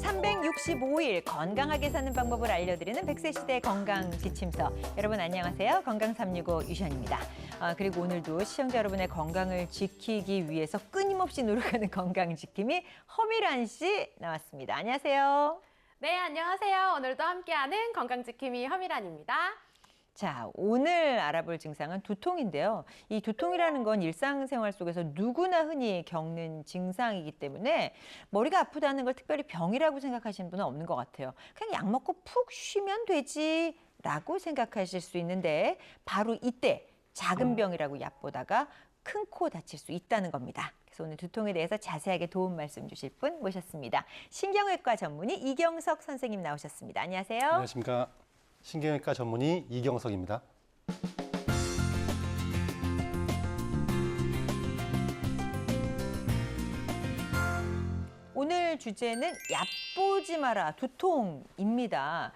365일 건강하게 사는 방법을 알려드리는 100세 시대 건강지침서. 여러분 안녕하세요. 건강365 유시연입니다. 그리고 오늘도 시청자 여러분의 건강을 지키기 위해서 끊임없이 노력하는 건강지킴이 허미란 씨 나왔습니다. 안녕하세요. 네, 안녕하세요. 오늘도 함께하는 건강지킴이 허미란입니다. 자, 오늘 알아볼 증상은 두통인데요. 이 두통이라는 건 일상생활 속에서 누구나 흔히 겪는 증상이기 때문에 머리가 아프다는 걸 특별히 병이라고 생각하시는 분은 없는 것 같아요. 그냥 약 먹고 푹 쉬면 되지라고 생각하실 수 있는데 바로 이때 작은 병이라고 얕보다가 큰 코 다칠 수 있다는 겁니다. 그래서 오늘 두통에 대해서 자세하게 도움 말씀 주실 분 모셨습니다. 신경외과 전문의 이경석 선생님 나오셨습니다. 안녕하세요. 안녕하십니까. 신경외과 전문의 이경석입니다. 오늘 주제는 얕보지 마라 두통입니다.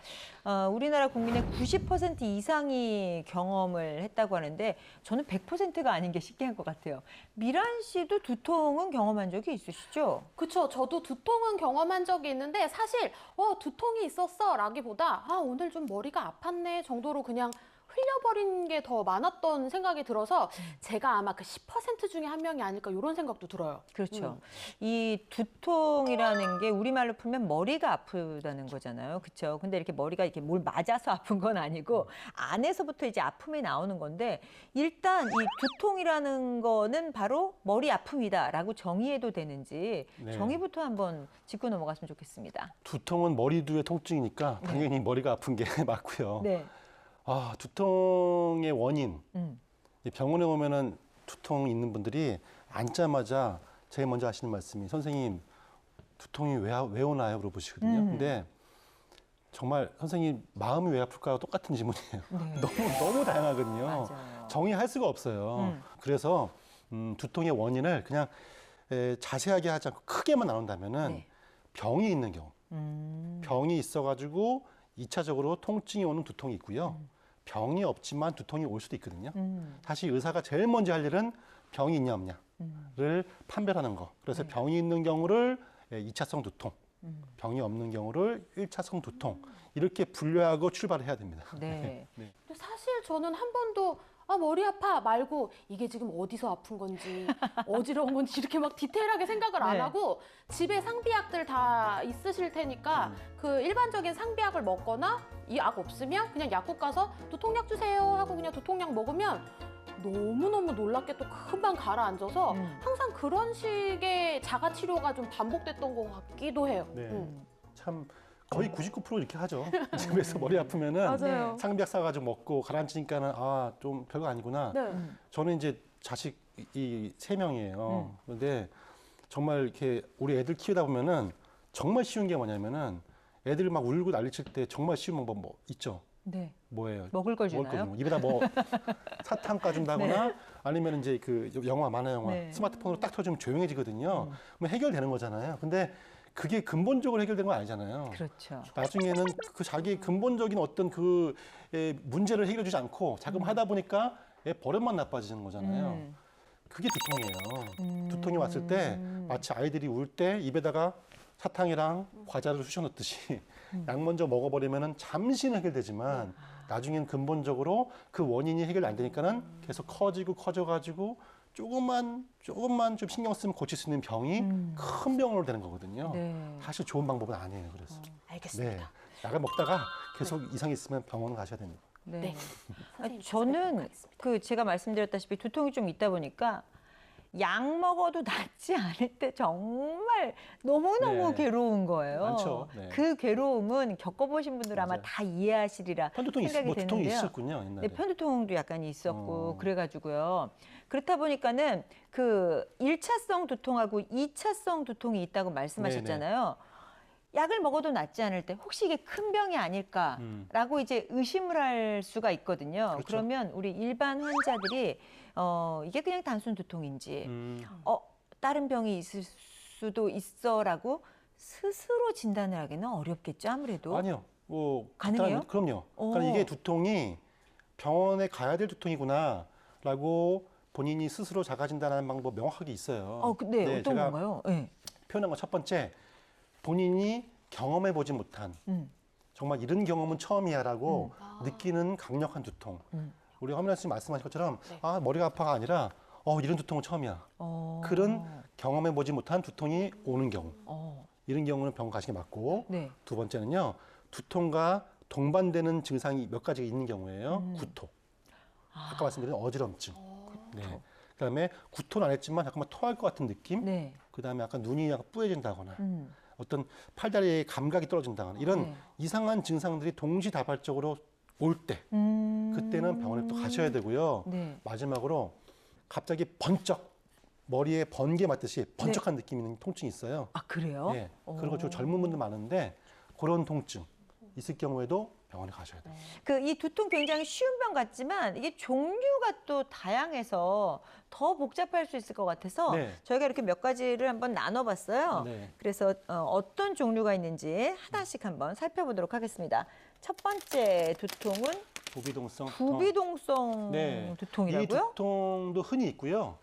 우리나라 국민의 90% 이상이 경험을 했다고 하는데 저는 100%가 아닌 게 신기한 것 같아요. 미란 씨도 두통은 경험한 적이 있으시죠? 그쵸. 저도 두통은 경험한 적이 있는데 사실 두통이 있었어 라기보다 오늘 좀 머리가 아팠네 정도로 그냥 흘려버린 게 더 많았던 생각이 들어서 제가 아마 그 10% 중에 한 명이 아닐까 이런 생각도 들어요. 그렇죠. 이 두통이라는 게 우리말로 풀면 머리가 아프다는 거잖아요. 그렇죠. 근데 이렇게 머리가 이렇게 뭘 맞아서 아픈 건 아니고 안에서부터 이제 아픔이 나오는 건데 일단 이 두통이라는 거는 바로 머리 아픔이다라고 정의해도 되는지 네. 정의부터 한번 짚고 넘어갔으면 좋겠습니다. 두통은 머리두의 통증이니까 당연히 머리가 아픈 게 맞고요. 네. 두통의 원인. 병원에 오면은 두통 있는 분들이 앉자마자 제일 먼저 하시는 말씀이 선생님 두통이 왜 오나요? 물어보시거든요. 근데 정말 선생님 마음이 왜 아플까요? 똑같은 질문이에요. 네. 너무 다양하거든요. 맞아요. 정의할 수가 없어요. 그래서 두통의 원인을 그냥 자세하게 하지 않고 크게만 나눈다면은 네. 병이 있는 경우. 병이 있어가지고 2차적으로 통증이 오는 두통이 있고요. 병이 없지만 두통이 올 수도 있거든요. 사실 의사가 제일 먼저 할 일은 병이 있냐 없냐를 판별하는 거. 그래서 병이 있는 경우를 2차성 두통, 병이 없는 경우를 1차성 두통 이렇게 분류하고 출발을 해야 됩니다. 네. 네. 근데 사실 저는 한 번도 머리 아파 말고 이게 지금 어디서 아픈 건지 어지러운 건지 이렇게 막 디테일하게 생각을 안 네. 하고 집에 상비약들 다 있으실 테니까 그 일반적인 상비약을 먹거나 이 약 없으면 그냥 약국 가서 두통약 주세요 하고 그냥 두통약 먹으면 너무너무 놀랍게 또 금방 가라앉아서 항상 그런 식의 자가치료가 좀 반복됐던 것 같기도 해요. 네. 참 거의 99% 이렇게 하죠. 집에서 머리 아프면은 맞아요. 상비약 사가지고 먹고 가라앉으니까는 좀 별거 아니구나. 네. 저는 이제 자식이 3명이에요. 그런데 정말 이렇게 우리 애들 키우다 보면은 정말 쉬운 게 뭐냐면은 애들 막 울고 난리칠 때 정말 쉬운 방법 뭐 있죠. 네. 뭐예요? 먹을 걸 먹을 거 주나요? 주는 거. 입에다 뭐 사탕 까준다거나 네. 아니면 이제 그 만화 영화 네. 스마트폰으로 딱 터주면 조용해지거든요. 그럼 해결되는 거잖아요. 근데 그게 근본적으로 해결된 건 아니잖아요. 그렇죠. 나중에는 그 자기 근본적인 어떤 그 문제를 해결해 주지 않고 자금 하다 보니까 애 버릇만 나빠지는 거잖아요. 그게 두통이에요. 두통이 왔을 때 마치 아이들이 울 때 입에다가 사탕이랑 과자를 쑤셔 넣듯이 약 먼저 먹어버리면은 잠시는 해결되지만 나중엔 근본적으로 그 원인이 해결 안 되니까는 계속 커져가지고 조금만 좀 신경 쓰면 고칠 수 있는 병이 큰 병으로 되는 거거든요. 네. 사실 좋은 방법은 아니에요. 그래서 알겠습니다. 네, 약을 먹다가 계속 이상이 있으면 병원 가셔야 됩니다. 네. 선생님, 저는 하겠습니다. 제가 말씀드렸다시피 두통이 좀 있다 보니까 약 먹어도 낫지 않을 때 정말 너무너무 네. 괴로운 거예요. 많죠. 네. 그 괴로움은 겪어보신 분들 아마 맞아요. 다 이해하시리라 편두통이 생각이 두통이 되는데요. 있었군요, 옛날에. 네, 편두통도 약간 있었고 어. 그래가지고요. 그렇다 보니까는 그 1차성 두통하고 2차성 두통이 있다고 말씀하셨잖아요. 약을 먹어도 낫지 않을 때 혹시 이게 큰 병이 아닐까라고 이제 의심을 할 수가 있거든요. 그렇죠. 그러면 우리 일반 환자들이 이게 그냥 단순 두통인지 다른 병이 있을 수도 있어라고 스스로 진단을 하기는 어렵겠죠, 아무래도. 아니요. 가능해요? 그럼요. 그러니까 이게 두통이 병원에 가야 될 두통이구나라고 본인이 스스로 자가 진단하는 방법 명확하게 있어요. 네, 어떤 제가 건가요? 네. 표현한 건 첫 번째, 본인이 경험해 보지 못한 정말 이런 경험은 처음이야라고 느끼는 강력한 두통. 우리 허민아 씨 말씀하신 것처럼 네. 아, 머리가 아파가 아니라 이런 두통은 처음이야. 그런 경험해 보지 못한 두통이 오는 경우. 이런 경우는 병원 가시는 게 맞고 네. 두 번째는요. 두통과 동반되는 증상이 몇 가지가 있는 경우에요. 구토. 아까 말씀드린 어지럼증. 네. 그다음에 구토는 안 했지만 잠깐만 토할 것 같은 느낌. 네. 그다음에 약간 눈이 약간 뿌얘진다거나 어떤 팔다리의 감각이 떨어진다거나 이런 네. 이상한 증상들이 동시다발적으로 올 때 그때는 병원에 또 가셔야 되고요. 네. 마지막으로 갑자기 번쩍 머리에 번개 맞듯이 번쩍한 느낌 있는 통증이 있어요. 아, 그래요? 예. 그리고 좀 젊은 분들 많은데 그런 통증 있을 경우에도 병원에 가셔야 돼요. 이 두통 굉장히 쉬운 병 같지만 이게 종류가 또 다양해서 더 복잡할 수 있을 것 같아서 네. 저희가 이렇게 몇 가지를 한번 나눠봤어요. 네. 그래서 어떤 종류가 있는지 하나씩 한번 살펴보도록 하겠습니다. 첫 번째 두통은 부비동성 부비동성 네. 이 두통이라고요? 두통도 흔히 있고요.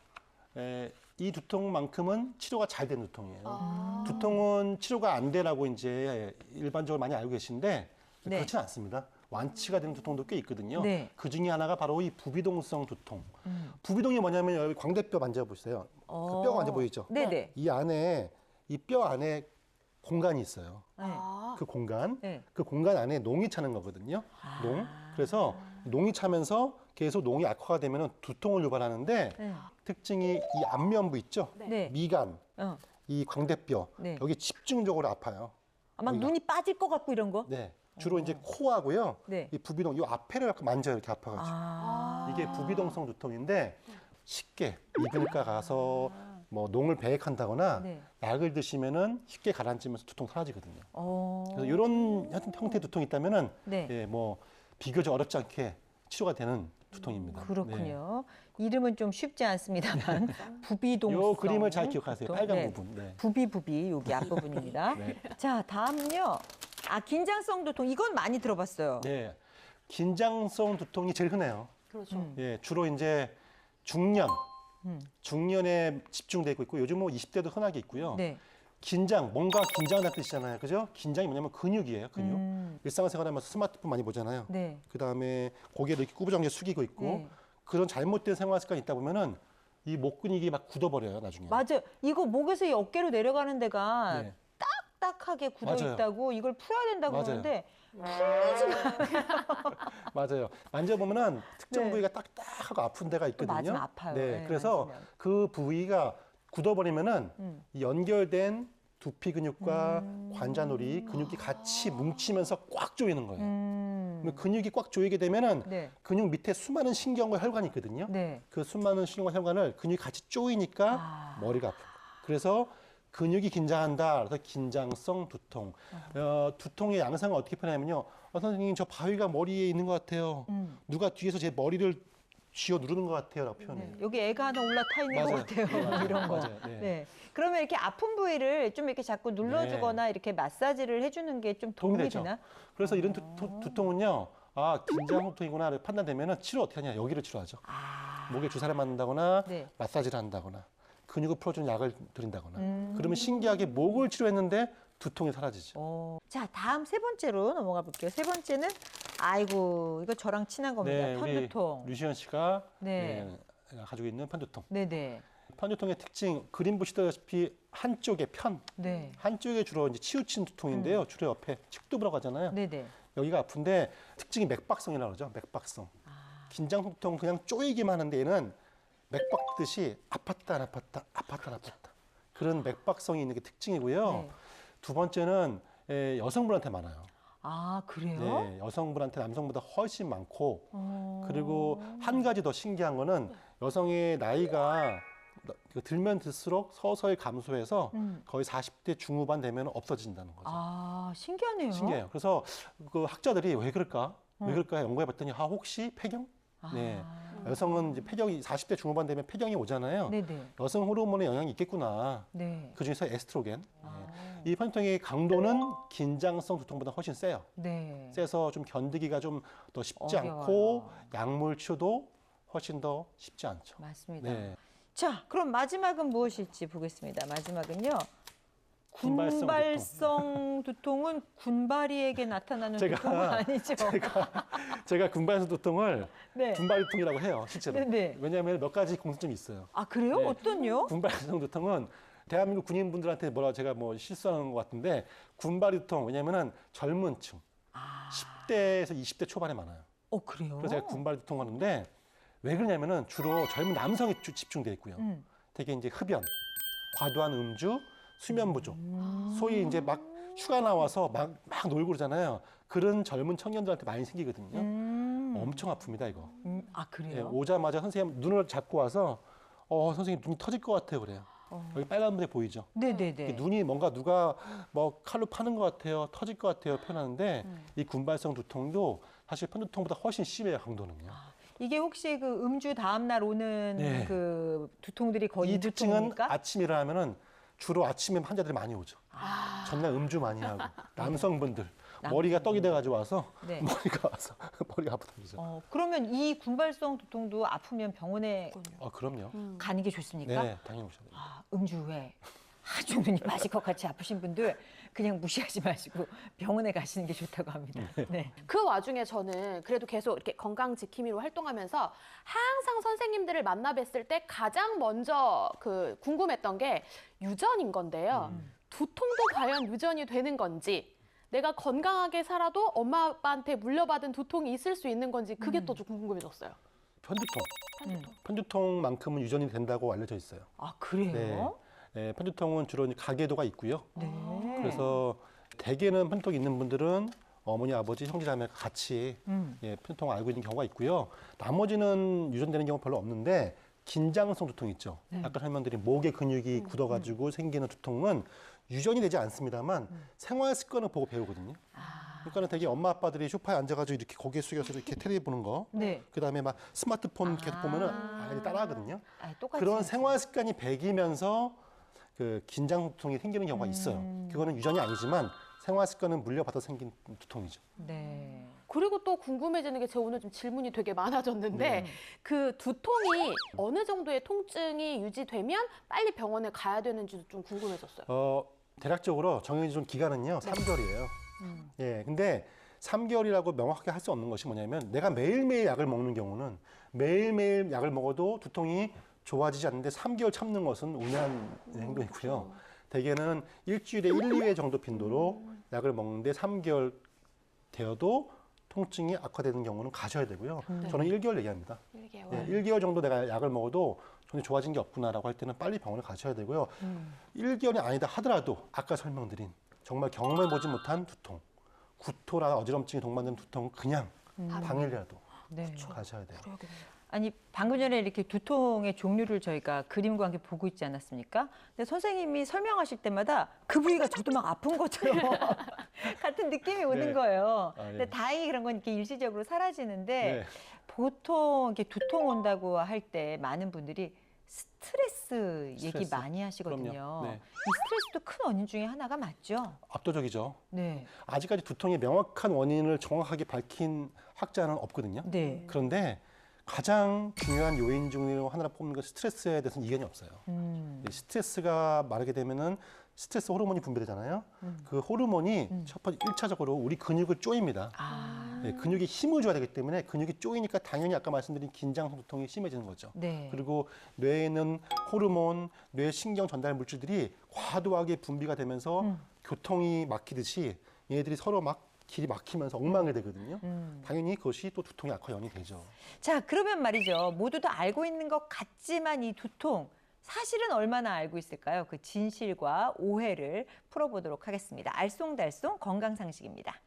이 두통만큼은 치료가 잘 된 두통이에요. 두통은 치료가 안 되라고 이제 일반적으로 많이 알고 계신데 네. 그렇지는 않습니다. 완치가 되는 두통도 꽤 있거든요. 네. 그 중에 하나가 바로 이 부비동성 두통. 부비동이 뭐냐면 여기 광대뼈 만져보세요. 그 뼈가 만져 보이죠? 네네. 이 안에 이 뼈 안에 공간이 있어요. 아, 그 공간, 네. 그 공간 안에 농이 차는 거거든요. 농. 그래서 농이 차면서 계속 농이 악화가 되면 두통을 유발하는데 네. 특징이 이 안면부 있죠? 네. 미간, 어. 이 광대뼈 네. 여기 집중적으로 아파요. 막 여기가. 눈이 빠질 것 같고 이런 거? 네. 주로 이제 코하고요. 네. 이 부비동, 이 앞에를 약간 만져요. 이렇게 아파가지고. 아. 이게 부비동성 두통인데 쉽게 이비인후과 가서 뭐 농을 배액한다거나 네. 약을 드시면은 쉽게 가라앉으면서 두통 사라지거든요. 어. 그래서 이런 형태의 두통이 있다면은 네. 예, 뭐 비교적 어렵지 않게 치료가 되는 두통입니다. 그렇군요. 이름은 좀 쉽지 않습니다만 네. 부비동성. 요 그림을 잘 기억하세요. 두통. 빨간 네. 부분. 네. 부비 여기 앞부분입니다. 네. 자, 다음은요. 긴장성 두통. 이건 많이 들어봤어요. 네. 긴장성 두통이 제일 흔해요. 그렇죠. 예, 주로 이제 중년에 집중되어 있고 요즘 뭐 20대도 흔하게 있고요. 네. 긴장, 뭔가 긴장한다는 뜻이잖아요. 그죠? 긴장이 뭐냐면 근육이에요, 근육. 일상생활하면서 스마트폰 많이 보잖아요. 네. 그다음에 고개를 이렇게 꾸부정하게 숙이고 있고 네. 그런 잘못된 생활 습관이 있다 보면은 이 목 근육이 막 굳어버려요, 나중에. 맞아요. 이거 목에서 이 어깨로 내려가는 데가 네. 딱딱하게 굳어 맞아요. 있다고 이걸 풀어야 된다고 맞아요. 그러는데 맞아요. 만져보면은 특정 네. 부위가 딱딱하고 아픈 데가 있거든요. 맞으면 아파요. 네, 네, 그래서 만지면. 그 부위가 굳어버리면은 이 연결된 두피 근육과 관자놀이 근육이 같이 뭉치면서 꽉 조이는 거예요. 그러면 근육이 꽉 조이게 되면은 네. 근육 밑에 수많은 신경과 혈관이 있거든요. 네. 그 수많은 신경과 혈관을 근육이 같이 조이니까 머리가 아픈 거예요. 그래서 근육이 긴장한다. 그래서 긴장성 두통. 두통의 양상을 어떻게 표현하냐면요. 선생님 저 바위가 머리에 있는 것 같아요. 누가 뒤에서 제 머리를 쥐어 누르는 것 같아요. 라고 표현해요. 네. 여기 애가 하나 올라타 있는 맞아요. 것 같아요. 네, 맞아요. 이런 거. 맞아요. 네. 네. 그러면 이렇게 아픈 부위를 좀 이렇게 자꾸 눌러주거나 이렇게 마사지를 해주는 게 좀 도움이 되죠. 되나? 그래서 이런 두통은요. 긴장 두통이구나 판단되면 치료 어떻게 하냐. 여기를 치료하죠. 목에 주사를 맞는다거나 네. 마사지를 한다거나 근육을 풀어주는 약을 드린다거나 그러면 신기하게 목을 치료했는데 두통이 사라지죠. 자, 다음 세 번째로 넘어가 볼게요. 세 번째는 아이고 이거 저랑 친한 겁니다. 우리 편두통. 류시연 씨가 네. 가지고 있는 편두통. 네네. 편두통의 특징, 그림 보시다시피 한쪽의 네. 한쪽에 주로 이제 치우친 두통인데요. 주로 옆에 측두부라고 하잖아요. 네네. 여기가 아픈데 특징이 맥박성이라고 그러죠. 맥박성. 긴장 두통 그냥 쪼이기만 하는데 얘는 맥박듯이 아팠다 안 아팠다, 아팠다 안 아팠다. 그런 맥박성이 있는 게 특징이고요. 네. 두 번째는 여성분한테 많아요. 아, 그래요? 네, 여성분한테 남성보다 훨씬 많고 그리고 한 가지 더 신기한 거는 여성의 나이가 들면 들수록 서서히 감소해서 거의 40대 중후반 되면 없어진다는 거죠. 아, 신기하네요. 신기해요. 그래서 그 학자들이 왜 그럴까? 왜 그럴까 연구해 봤더니 혹시 폐경? 네. 여성은 이제 폐경이 40대 중후반 되면 폐경이 오잖아요. 네네. 여성 호르몬의 영향이 있겠구나. 네. 그중에서 에스트로겐. 네. 이 편두통의 강도는 긴장성 두통보다 훨씬 세요. 네. 세서 좀 견디기가 좀 더 쉽지 어려워요. 않고 약물 치료도 훨씬 더 쉽지 않죠. 맞습니다. 네. 자, 그럼 마지막은 무엇일지 보겠습니다. 마지막은요. 군발성 두통은 군바리에게 나타나는 두통은 아니죠. 제가 군발성 두통을 네. 군발두통이라고 해요, 실제로. 네네. 왜냐하면 몇 가지 공통점이 있어요. 아 그래요? 네. 어떤요? 군발성 두통은 대한민국 군인분들한테 제가 실수하는 것 같은데 군발이 두통, 왜냐하면 젊은 층, 10대에서 20대 초반에 많아요. 그래요? 그래서 제가 군발 두통 하는데 왜 그러냐면은 주로 젊은 남성이 집중돼 있고요. 되게 이제 흡연, 과도한 음주, 수면 부족, 소위 이제 막 휴가 나와서 막 놀고 그러잖아요. 그런 젊은 청년들한테 많이 생기거든요. 엄청 아픕니다, 이거. 아 예, 그래요? 오자마자 선생님 눈을 잡고 와서 선생님 눈이 터질 것 같아요, 그래요. 여기 빨간 불에 보이죠? 네네네. 눈이 뭔가 누가 뭐 칼로 파는 것 같아요, 터질 것 같아요 표현하는데 이 군발성 두통도 사실 편두통보다 훨씬 심해요, 강도는요. 이게 혹시 그 음주 다음 날 오는 네. 그 두통들이 거의 이 특징은 두통입니까? 아침에 일어나면은 주로 아침에 환자들이 많이 오죠. 전날 음주 많이 하고 남성분들 머리가 떡이 돼가지고 와서 네. 머리가 아프다 그러죠. 그러면 이 군발성 두통도 아프면 병원에 그럼요. 가는 게 좋습니까? 네, 당연히 오셔야 돼요. 음주 후에 아주 눈이 빠질 것 같이 아프신 분들 그냥 무시하지 마시고 병원에 가시는 게 좋다고 합니다. 네. 그 와중에 저는 그래도 계속 이렇게 건강 지킴이로 활동하면서 항상 선생님들을 만나 뵀을 때 가장 먼저 궁금했던 게 유전인 건데요. 두통도 과연 유전이 되는 건지, 내가 건강하게 살아도 엄마 아빠한테 물려받은 두통이 있을 수 있는 건지 그게 또 좀 궁금해졌어요. 편두통만큼은 유전이 된다고 알려져 있어요. 아 그래요? 네, 편두통은 주로 이제 가계도가 있고요. 네. 그래서 대개는 편두통이 있는 분들은 어머니, 아버지, 형제자매가 같이 편두통을 앓고 있는 경우가 있고요. 나머지는 유전되는 경우 별로 없는데 긴장성 두통 있죠. 아까 설명드린 목의 근육이 굳어가지고 생기는 두통은 유전이 되지 않습니다만 생활 습관을 보고 배우거든요. 그러니까 되게 엄마 아빠들이 소파에 앉아가지고 이렇게 고개 숙여서 이렇게 텔레비 보는 거, 네. 그다음에 막 스마트폰 계속 보면은 아이들이 따라하거든요. 똑같이 그런 생활 습관이 배기면서 그 긴장 두통이 생기는 경우가 있어요. 그거는 유전이 아니지만 생활 습관은 물려받아 생긴 두통이죠. 네. 그리고 또 궁금해지는 게 제가 오늘 좀 질문이 되게 많아졌는데 그 두통이 어느 정도의 통증이 유지되면 빨리 병원에 가야 되는지도 좀 궁금해졌어요. 대략적으로 정해진 기간은요 3개월이에요. 예, 근데 3개월이라고 명확하게 할 수 없는 것이 뭐냐면 내가 매일매일 약을 먹는 경우는 매일매일 약을 먹어도 두통이 좋아지지 않는데 3개월 참는 것은 우려한 행동이고요. 대개는 일주일에 1, 2회 정도 빈도로 약을 먹는데 3개월 되어도 통증이 악화되는 경우는 가셔야 되고요. 저는 1개월 얘기합니다. 1개월. 예, 1개월 정도 내가 약을 먹어도 전혀 좋아진 게 없구나라고 할 때는 빨리 병원을 가셔야 되고요. 1개월이 아니다 하더라도 아까 설명드린 정말 경험해보지 못한 두통, 구토나 어지럼증이 동반된 두통 그냥 당일이라도 네. 가셔야 돼요. 아니 방금 전에 이렇게 두통의 종류를 저희가 그림과 함께 보고 있지 않았습니까? 근데 선생님이 설명하실 때마다 그 부위가 저도 막 아픈 것처럼 같은 느낌이 오는 네. 거예요. 아, 예. 근데 다행히 그런 건 이렇게 일시적으로 사라지는데 네. 보통 이렇게 두통 온다고 할 때 많은 분들이 스트레스 얘기 스트레스. 많이 하시거든요. 그럼요. 네. 이 스트레스도 큰 원인 중에 하나가 맞죠? 압도적이죠. 네. 아직까지 두통의 명확한 원인을 정확하게 밝힌 학자는 없거든요. 네. 그런데 가장 중요한 요인 중에 하나로 뽑는 건 스트레스에 대해서는 이견이 없어요. 스트레스가 마르게 되면은 스트레스 호르몬이 분비되잖아요. 그 호르몬이 첫 번째 1차적으로 우리 근육을 조입니다. 네, 근육에 힘을 줘야 되기 때문에 근육이 조이니까 당연히 아까 말씀드린 긴장 두통이 심해지는 거죠. 네. 그리고 뇌에 있는 호르몬, 뇌 신경 전달 물질들이 과도하게 분비가 되면서 교통이 막히듯이 얘네들이 서로 막 길이 막히면서 엉망이 되거든요. 당연히 그것이 또 두통의 악화 연이 되죠. 자, 그러면 말이죠. 모두 다 알고 있는 것 같지만 이 두통 사실은 얼마나 알고 있을까요? 그 진실과 오해를 풀어보도록 하겠습니다. 알쏭달쏭 건강상식입니다.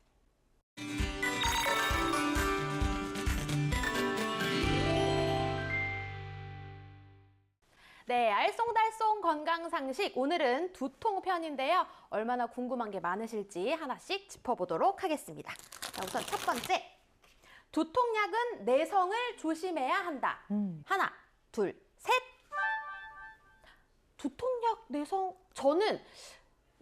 네, 알쏭달쏭 건강상식. 오늘은 두통 편인데요. 얼마나 궁금한 게 많으실지 하나씩 짚어보도록 하겠습니다. 자, 우선 첫 번째. 두통약은 내성을 조심해야 한다. 하나, 둘, 셋. 두통약 내성, 저는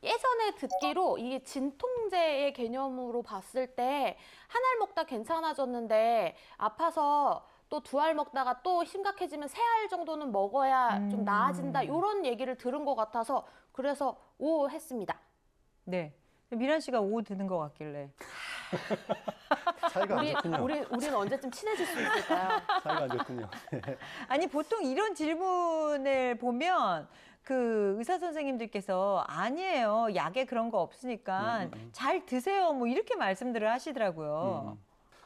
예전에 듣기로 이게 진통제의 개념으로 봤을 때 한 알 먹다 괜찮아졌는데 아파서 또 두 알 먹다가 또 심각해지면 세 알 정도는 먹어야 좀 나아진다 이런 얘기를 들은 것 같아서 그래서 O 했습니다. 네. 미란 씨가 오 드는 것 같길래. 사이가 안 좋군요. 우리는 언제쯤 친해질 수 있을까요? 사이가 안 좋군요. 아니 보통 이런 질문을 보면 그 의사 선생님들께서 아니에요. 약에 그런 거 없으니까 잘 드세요. 뭐 이렇게 말씀들을 하시더라고요.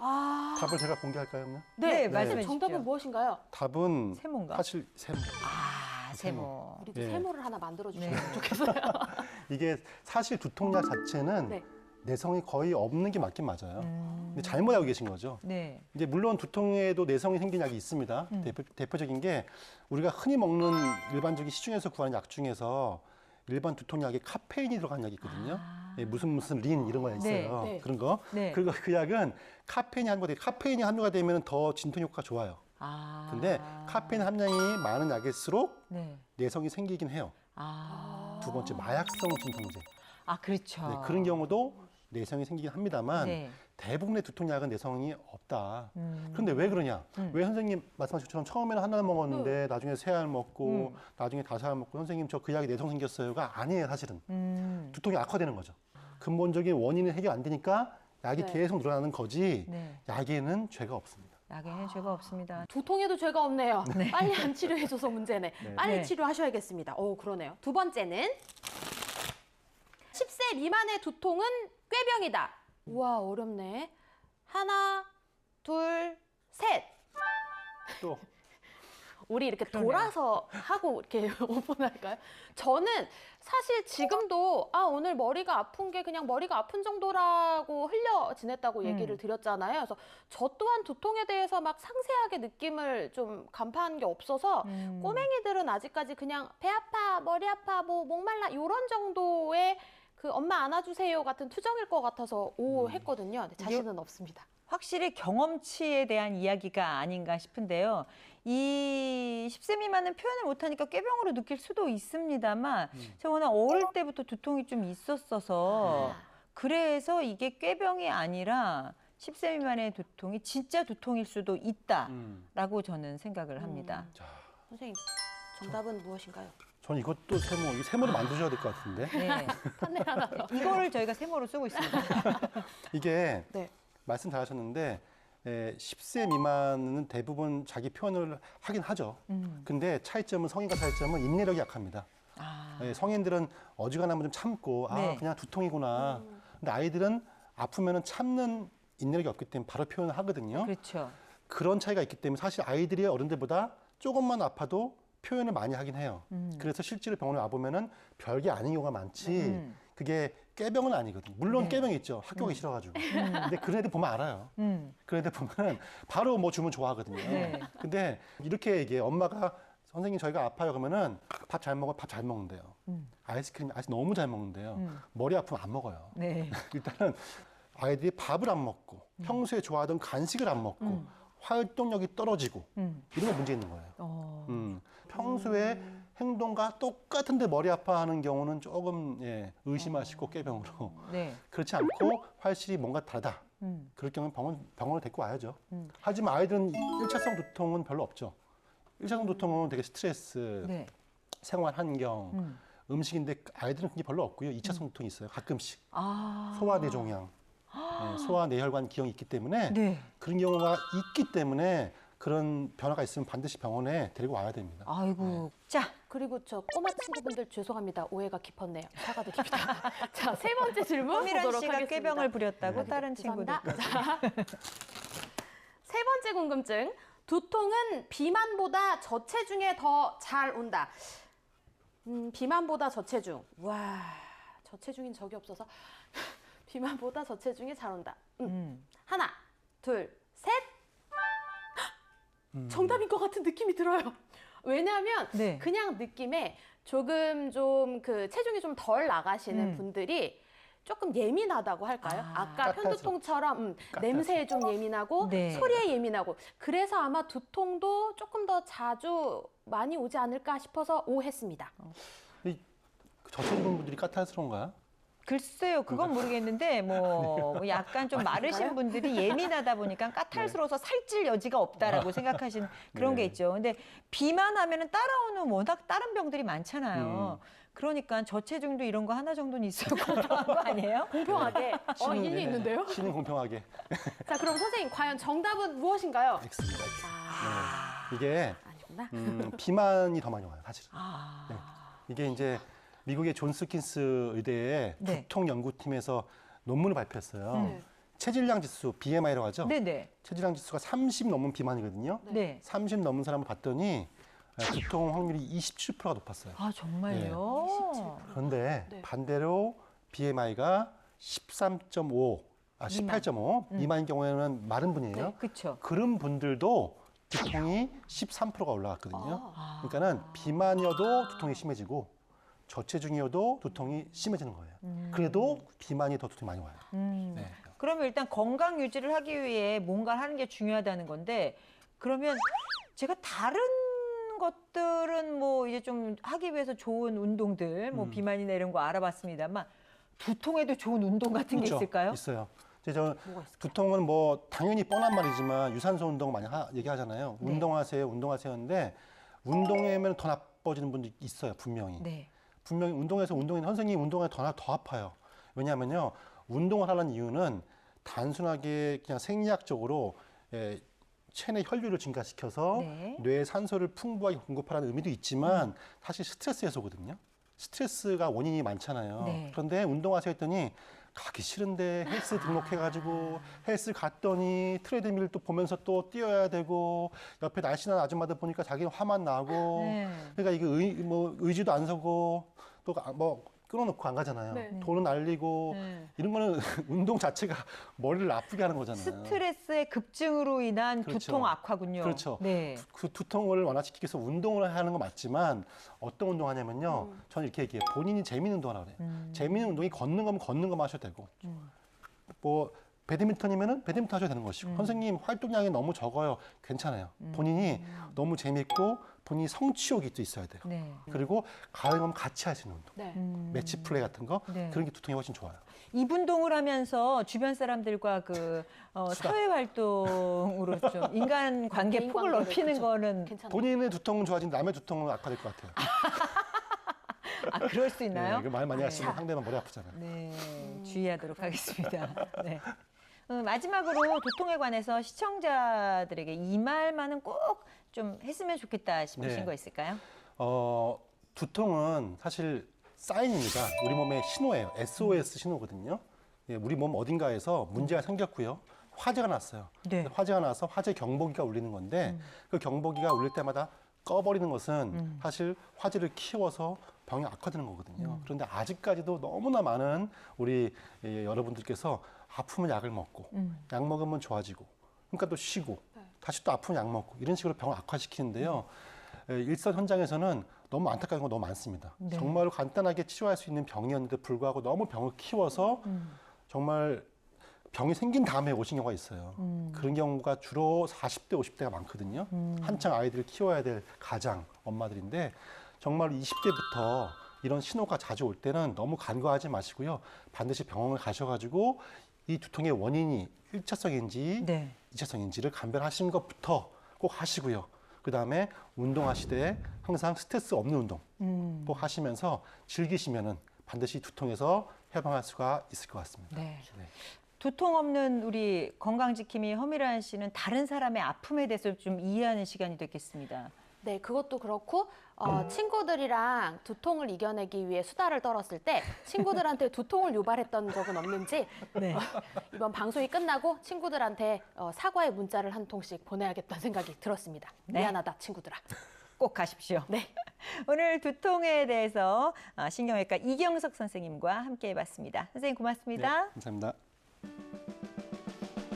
아, 답을 제가 공개할까요, 그러면? 네, 말씀해 주십시오. 정답은 무엇인가요? 답은 세모인가? 사실 세모. 아, 세모. 우리도 예. 세모를 하나 만들어 주시면 네. 좋겠어요. 이게 사실 두통약 자체는 네. 내성이 거의 없는 게 맞긴 맞아요. 근데 잘못 알고 계신 거죠. 네. 이제 물론 두통에도 내성이 생긴 약이 있습니다. 대표적인 게 우리가 흔히 먹는 일반적인 시중에서 구하는 약 중에서 일반 두통약에 카페인이 들어간 약이 있거든요. 예, 무슨 린 이런 거 있어요. 네. 그런 거. 네. 그리고 그 약은 카페인이 함유가 되면 더 진통 효과가 좋아요. 아. 근데 카페인 함량이 많은 약일수록 네. 내성이 생기긴 해요. 아. 두 번째 마약성 진통제. 아, 그렇죠. 네, 그런 경우도 내성이 생기긴 합니다만 네. 대부분의 두통약은 내성이 없다. 음. 그런데 왜 그러냐? 왜 선생님 말씀하신 것처럼 처음에는 하나 먹었는데 나중에 세 알 먹고 나중에 다섯 알 먹고 선생님 저 그 약에 내성 생겼어요가 아니에요, 사실은. 두통이 악화되는 거죠. 근본적인 원인이 해결 안 되니까 약이 네. 계속 늘어나는 거지 네. 약에는 죄가 없습니다. 약에는 죄가 없습니다. 두통에도 죄가 없네요. 빨리 안 치료해줘서 문제네. 네. 빨리 네. 치료하셔야겠습니다. 오, 그러네요. 두 번째는 10세 미만의 두통은 꾀병이다. 우와, 어렵네. 하나, 둘, 셋. 또 우리 이렇게 그러네요. 돌아서 하고 이렇게 오픈할까요? 저는 사실 지금도 오늘 머리가 아픈 게 그냥 머리가 아픈 정도라고 흘려 지냈다고 얘기를 드렸잖아요. 그래서 저 또한 두통에 대해서 막 상세하게 느낌을 좀 간파한 게 없어서 꼬맹이들은 아직까지 그냥 배 아파, 머리 아파, 뭐 목말라 이런 정도의 그 엄마 안아주세요 같은 투정일 것 같아서 오 했거든요. 근데 자신은 없습니다. 확실히 경험치에 대한 이야기가 아닌가 싶은데요. 이 10세 미만은 표현을 못하니까 꾀병으로 느낄 수도 있습니다만 제가 워낙 어릴 때부터 두통이 좀 있었어서 그래서 이게 꾀병이 아니라 10세 미만의 두통이 진짜 두통일 수도 있다라고 저는 생각을 합니다. 자, 선생님, 정답은 무엇인가요? 전 이것도 세모, 이 세모를 만드셔야 될 것 같은데. 네. 판넬 하나 더. 이거를 저희가 세모로 쓰고 있습니다. 이게 네. 말씀 잘하셨는데 10세 미만은 대부분 자기 표현을 하긴 하죠. 근데 차이점은 성인과 차이점은 인내력이 약합니다. 아, 성인들은 어지간하면 좀 참고 네. 그냥 두통이구나. 근데 아이들은 아프면은 참는 인내력이 없기 때문에 바로 표현을 하거든요. 그렇죠. 그런 차이가 있기 때문에 사실 아이들이 어른들보다 조금만 아파도 표현을 많이 하긴 해요. 그래서 실제로 병원에 와보면은 별게 아닌 경우가 많지. 그게 꾀병은 아니거든요. 물론 네. 꾀병이 있죠. 학교 가기 싫어가지고. 근데 그런 애들 보면 알아요. 음. 그런 애들 보면은 바로 뭐 주면 좋아하거든요. 네. 근데 이렇게 얘기해. 엄마가 선생님 저희가 아파요 그러면은 밥 잘 먹어. 밥 잘 먹는데요. 아이스크림 너무 잘 먹는데요. 머리 아프면 안 먹어요. 네. 일단은 아이들이 밥을 안 먹고 평소에 좋아하던 간식을 안 먹고 활동력이 떨어지고 이런 거 문제 있는 거예요. 평소에 행동과 똑같은데 머리 아파하는 경우는 조금 의심하시고 꾀병으로 네. 그렇지 않고 확실히 뭔가 다르다. 그럴 경우는 병원을 데리고 와야죠. 하지만 아이들은 1차성 두통은 별로 없죠. 1차성 두통은 되게 스트레스, 네. 생활 환경, 음식인데 아이들은 그게 별로 없고요. 2차성 두통이 있어요. 가끔씩. 아. 소화내종양, 소화내혈관 기형이 있기 때문에 네. 그런 경우가 있기 때문에 그런 변화가 있으면 반드시 병원에 데리고 와야 됩니다. 아이고. 자, 그리고 저 꼬마 친구분들 죄송합니다. 오해가 깊었네요. 사과드립니다. 자, 세 번째 질문 허미란 보도록 씨가 하겠습니다. 꾀병을 부렸다고 다른 친구들. 죄송합니다. 자, 세 번째 궁금증. 두통은 비만보다 저체중에 더 잘 온다. 비만보다 저체중. 와, 저체중인 적이 없어서 비만보다 저체중이 잘 온다. 하나, 둘, 셋. 정답인 것 같은 느낌이 들어요. 왜냐하면 네. 그냥 느낌에 조금 좀 그 체중이 좀 덜 나가시는 분들이 조금 예민하다고 할까요? 아까 까탈스럽죠. 편두통처럼 냄새에 좀 예민하고 네. 소리에 예민하고 그래서 아마 두통도 조금 더 자주 많이 오지 않을까 싶어서 O 했습니다. 저체중 분들이 까탈스러운가요? 글쎄요, 그건 모르겠는데 뭐 약간 좀 마르신 분들이 예민하다 보니까 까탈스러워서 살찔 여지가 없다라고 생각하시는 그런 네. 게 있죠. 근데 비만하면은 따라오는 워낙 다른 병들이 많잖아요. 그러니까 저체중도 이런 거 하나 정도는 있어야 공평한 거 아니에요? 공평하게. C는, 일리 네, 있는데요? C는 공평하게. 자, 그럼 선생님 과연 정답은 무엇인가요? X입니다. X. 아, 네. 이게 아니구나. 비만이 더 많이 와요, 사실은. 아, 네. 이게 이제 미국의 존스 킨스 의대의 네. 두통 연구팀에서 논문을 발표했어요. 네. 체질량 지수, BMI라고 하죠. 네네. 체질량 지수가 30 넘은 비만이거든요. 네. 30 넘은 사람을 봤더니 두통 확률이 27%가 높았어요. 아 정말요? 그런데 네. 반대로 BMI가 13.5, 18.5 미만인 경우에는 마른 분이에요. 네, 그렇죠. 그런 분들도 두통이 13%가 올라갔거든요. 아. 그러니까는 비만이어도 두통이 심해지고 저체중이어도 두통이 심해지는 거예요. 그래도 비만이 더 두통이 많이 와요. 네. 그러면 일단 건강 유지를 하기 위해 뭔가를 하는 게 중요하다는 건데 그러면 제가 다른 것들은 뭐 이제 좀 하기 위해서 좋은 운동들 뭐 비만이나 이런 거 알아봤습니다만 두통에도 좋은 운동 같은 게 그렇죠. 있을까요? 있어요. 이제 저 뭐가 있을까요? 두통은 뭐 당연히 뻔한 말이지만 유산소 운동 많이 얘기하잖아요. 네. 운동하세요, 운동하세요인데 운동하면 더 나빠지는 분도 있어요, 분명히. 네. 분명히 운동인 선생님 운동에 더 아파요. 왜냐하면요, 운동을 하는 이유는 단순하게 그냥 생리학적으로 체내 혈류를 증가시켜서 네. 뇌에 산소를 풍부하게 공급하라는 의미도 있지만 사실 스트레스 해소거든요. 스트레스가 원인이 많잖아요. 네. 그런데 운동하세요 했더니 가기 싫은데 헬스 등록해가지고 헬스 갔더니 트레드밀 또 보면서 또 뛰어야 되고 옆에 날씬한 아줌마들 보니까 자기는 화만 나고 네. 그러니까 이거 의지도 안 서고 또 뭐 끊어놓고 안 가잖아요. 네. 돈은 날리고 네. 이런 거는 운동 자체가 머리를 아프게 하는 거잖아요. 스트레스의 급증으로 인한 그렇죠. 두통 악화군요. 그렇죠. 네. 그 두통을 완화시키기 위해서 운동을 하는 거 맞지만 어떤 운동 하냐면요. 저는 이렇게 얘기해요. 본인이 재미있는 운동 하라 그래요. 재미있는 운동이 걷는 거면 걷는 거만 하셔도 되고 뭐 배드민턴이면은 배드민턴 하셔도 되는 것이고 선생님 활동량이 너무 적어요. 괜찮아요. 본인이 너무 재밌고 본인이 성취욕이 또 있어야 돼요. 네. 그리고 가능하면 같이 할 수 있는 운동. 네. 매치 플레이 같은 거 네. 그런 게 두통이 훨씬 좋아요. 입운동을 하면서 주변 사람들과 그 사회 활동으로 좀 인간 관계 개인 폭을 관계를, 넓히는 그쵸. 거는 괜찮아요. 본인의 두통은 좋아진 남의 두통은 악화될 것 같아요. 아 그럴 수 있나요? 네, 말 많이 네. 하시면 상대방 머리 아프잖아요. 네, 주의하도록 하겠습니다. 네. 마지막으로 두통에 관해서 시청자들에게 이 말만은 꼭 좀 했으면 좋겠다 싶으신 네. 거 있을까요? 두통은 사실 사인입니다. 우리 몸의 신호예요. SOS 신호거든요. 예, 우리 몸 어딘가에서 문제가 생겼고요. 화재가 났어요. 네. 화재가 나서 화재 경보기가 울리는 건데 그 경보기가 울릴 때마다 꺼버리는 것은 사실 화재를 키워서 병이 악화되는 거거든요. 그런데 아직까지도 너무나 많은 우리 여러분들께서 아프면 약을 먹고 약 먹으면 좋아지고 그러니까 또 쉬고 다시 또 아프면 약 먹고 이런 식으로 병을 악화시키는데요. 일선 현장에서는 너무 안타까운 거 너무 많습니다. 네. 정말 간단하게 치료할 수 있는 병이었는데 불구하고 너무 병을 키워서 정말 병이 생긴 다음에 오신 경우가 있어요. 그런 경우가 주로 40대, 50대가 많거든요. 한창 아이들을 키워야 될 가장, 엄마들인데 정말 20대부터 이런 신호가 자주 올 때는 너무 간과하지 마시고요. 반드시 병원을 가셔가지고 이 두통의 원인이 1차성인지 네. 2차성인지를 감별하시는 것부터 꼭 하시고요. 그다음에 운동하시되 항상 스트레스 없는 운동 꼭 하시면서 즐기시면은 반드시 두통에서 해방할 수가 있을 것 같습니다. 네. 네. 두통 없는 우리 건강지킴이 허미란 씨는 다른 사람의 아픔에 대해서 좀 이해하는 시간이 됐겠습니다. 네, 그것도 그렇고 친구들이랑 두통을 이겨내기 위해 수다를 떨었을 때 친구들한테 두통을 유발했던 적은 없는지 네. 이번 방송이 끝나고 친구들한테 사과의 문자를 한 통씩 보내야겠다는 생각이 들었습니다. 네. 미안하다, 친구들아. 꼭 가십시오. 네. 오늘 두통에 대해서 신경외과 이경석 선생님과 함께 해봤습니다. 선생님 네, 고맙습니다. 감사합니다.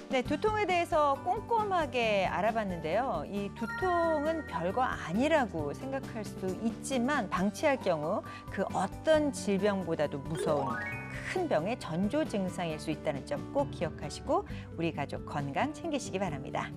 네, 두통에 대해서 꼼꼼하게 알아봤는데요. 이 두통은 별거 아니라고 생각할 수 있지만 방치할 경우 그 어떤 질병보다도 무서운 큰 병의 전조 증상일 수 있다는 점 꼭 기억하시고 우리 가족 건강 챙기시기 바랍니다.